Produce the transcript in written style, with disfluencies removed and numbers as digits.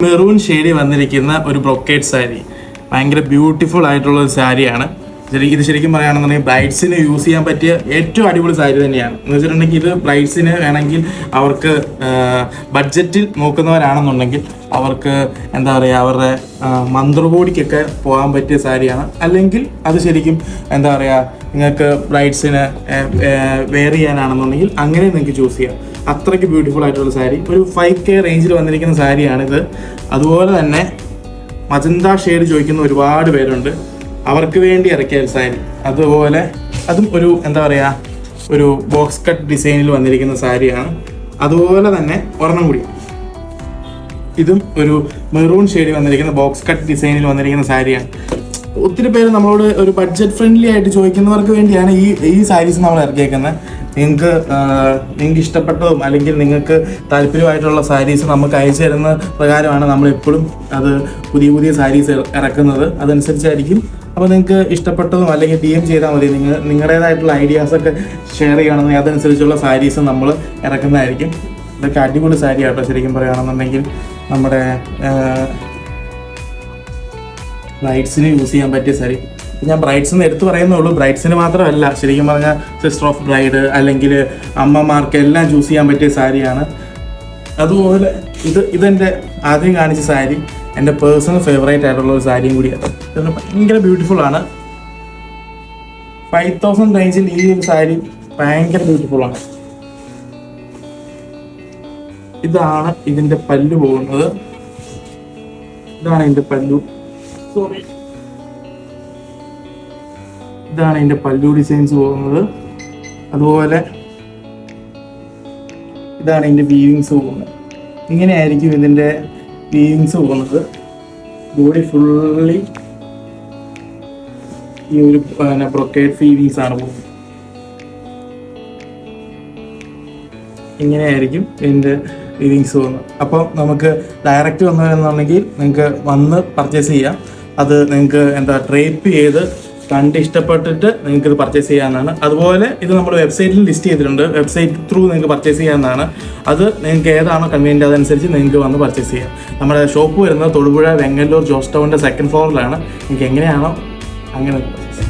Maroon ഷെയ്ഡിൽ വന്നിരിക്കുന്ന ഒരു ബ്രൊക്കേഡ് സാരി ഭയങ്കര ബ്യൂട്ടിഫുൾ ആയിട്ടുള്ള ഒരു സാരിയാണ്. ഇത് ശരിക്കും പറയുകയാണെന്നുണ്ടെങ്കിൽ ബ്രൈഡ്സിന് യൂസ് ചെയ്യാൻ പറ്റിയ ഏറ്റവും അടിപൊളി സാരി തന്നെയാണ്. എന്ന് വെച്ചിട്ടുണ്ടെങ്കിൽ ഇത് ബ്രൈഡ്സിന് വേണമെങ്കിൽ അവർക്ക് ബഡ്ജറ്റിൽ നോക്കുന്നവരാണെന്നുണ്ടെങ്കിൽ അവർക്ക് എന്താ പറയുക അവരുടെ മന്ത്രകോടിക്കൊക്കെ പോകാൻ പറ്റിയ സാരിയാണ്. അല്ലെങ്കിൽ അത് ശരിക്കും എന്താ പറയുക നിങ്ങൾക്ക് ബ്രൈഡ്സിന് വെയർ ചെയ്യാനാണെന്നുണ്ടെങ്കിൽ അങ്ങനെ നിങ്ങൾക്ക് ചൂസ് ചെയ്യാം. അത്രയ്ക്ക് ബ്യൂട്ടിഫുൾ ആയിട്ടുള്ള സാരി, ഒരു 5K റേഞ്ചിൽ വന്നിരിക്കുന്ന സാരിയാണിത്. അതുപോലെ തന്നെ മജന്ത ഷെയ്ഡ് ചോദിക്കുന്ന ഒരുപാട് പേരുണ്ട്, അവർക്ക് വേണ്ടി ഇറക്കിയ ഒരു സാരി. അതുപോലെ അതും ഒരു എന്താ പറയുക ഒരു ബോക്സ് കട്ട് ഡിസൈനിൽ വന്നിരിക്കുന്ന സാരിയാണ്. അതുപോലെ തന്നെ ഒരെണ്ണം കൂടി ഇതും ഒരു മെറൂൺ ഷെയ്ഡിൽ വന്നിരിക്കുന്ന ബോക്സ് കട്ട് ഡിസൈനിൽ വന്നിരിക്കുന്ന സാരിയാണ്. ഒത്തിരി പേര് നമ്മളോട് ഒരു ബഡ്ജറ്റ് ഫ്രണ്ട്ലി ആയിട്ട് ചോദിക്കുന്നവർക്ക് വേണ്ടിയാണ് ഈ സാരീസ് നമ്മൾ ഇറക്കിയേക്കുന്നത്. നിങ്ങൾക്ക് ഇഷ്ടപ്പെട്ടതും അല്ലെങ്കിൽ നിങ്ങൾക്ക് താല്പര്യമായിട്ടുള്ള സാരീസ് നമുക്ക് അയച്ചു തരുന്ന പ്രകാരമാണ് നമ്മളെപ്പോഴും അത് പുതിയ സാരീസ് ഇറക്കുന്നത്. അതനുസരിച്ചായിരിക്കും. അപ്പോൾ നിങ്ങൾക്ക് ഇഷ്ടപ്പെട്ടതും അല്ലെങ്കിൽ DM ചെയ്താൽ മതി. നിങ്ങളുടേതായിട്ടുള്ള ഐഡിയാസൊക്കെ ഷെയർ ചെയ്യണമെങ്കിൽ അതനുസരിച്ചുള്ള സാരീസ് നമ്മൾ ഇറക്കുന്നതായിരിക്കും. ഇതൊക്കെ അടിപൊളി സാരി ആട്ടോ ശരിക്കും പറയുകയാണെന്നുണ്ടെങ്കിൽ. നമ്മുടെ ബ്രൈഡ്സിന് യൂസ് ചെയ്യാൻ പറ്റിയ സാരി. ഞാൻ ബ്രൈഡ്സിന് എടുത്ത് പറയുന്നുള്ളൂ, ബ്രൈഡ്സിന് മാത്രമല്ല, ശരിക്കും പറഞ്ഞാൽ സിസ്റ്റർ ഓഫ് ബ്രൈഡ് അല്ലെങ്കിൽ അമ്മമാർക്ക് എല്ലാം ചൂസ് ചെയ്യാൻ പറ്റിയ സാരിയാണ്. അതുപോലെ ഇതെൻ്റെ ആദ്യം കാണിച്ച സാരി എൻ്റെ പേഴ്സണൽ ഫേവറേറ്റ് ആയിട്ടുള്ള ഒരു സാരിയും കൂടിയാണ്. ഇത് ഭയങ്കര ബ്യൂട്ടിഫുൾ ആണ്. 5000 റേഞ്ചിൽ ഈ ഒരു സാരി ഭയങ്കര ബ്യൂട്ടിഫുള്ളാണ്. ഇതാണ് ഇതിൻ്റെ പല്ലു പോകുന്നത്. ഇതാണ് ഇതിൻ്റെ പല്ലു. ഇതാണ് ഇതിൻ്റെ പല്ലു ഡിസൈൻസ് പോകുന്നത്. അതുപോലെ ഇതാണ് ഇതിൻ്റെ വീവിങ്സ് പോകുന്നത്. ഇങ്ങനെയായിരിക്കും ഇതിൻ്റെ വീവിങ്സ് പോകുന്നത്. ബോഡി ഫുള്ളി ഈ ഒരു ബ്രൊക്കേഡ് വീവിങ്സ് ആണ് പോകുന്നത്. ഇങ്ങനെയായിരിക്കും ഇതിൻ്റെ വീവിങ്സ് പോകുന്നത്. അപ്പോൾ നമുക്ക് ഡയറക്റ്റ് വന്നതെന്നുണ്ടെങ്കിൽ നിങ്ങൾക്ക് വന്ന് പർച്ചേസ് ചെയ്യാം. അത് നിങ്ങൾക്ക് ഡ്രേപ്പ് ചെയ്ത് കണ്ട് ഇഷ്ടപ്പെട്ടിട്ട് നിങ്ങൾക്ക് ഇത് പർച്ചേസ് ചെയ്യാവുന്നതാണ്. അതുപോലെ ഇത് നമ്മൾ വെബ്സൈറ്റിൽ ലിസ്റ്റ് ചെയ്തിട്ടുണ്ട്. വെബ്സൈറ്റ് ത്രൂ നിങ്ങൾക്ക് പർച്ചേസ് ചെയ്യാവുന്നതാണ്. അത് നിങ്ങൾക്ക് ഏതാണോ കൺവീനിയൻ്റ് അതനുസരിച്ച് നിങ്ങൾക്ക് വന്ന് പർച്ചേസ് ചെയ്യാം. നമ്മുടെ ഷോപ്പ് വരുന്നത് തൊടുപുഴ വെങ്ങല്ലൂർ ജോസ് ടൗണിൻ്റെ 2nd ഫ്ലോറിലാണ്. നിങ്ങൾക്ക് എങ്ങനെയാണോ അങ്ങനെ പർച്ചേസ് ചെയ്യാം.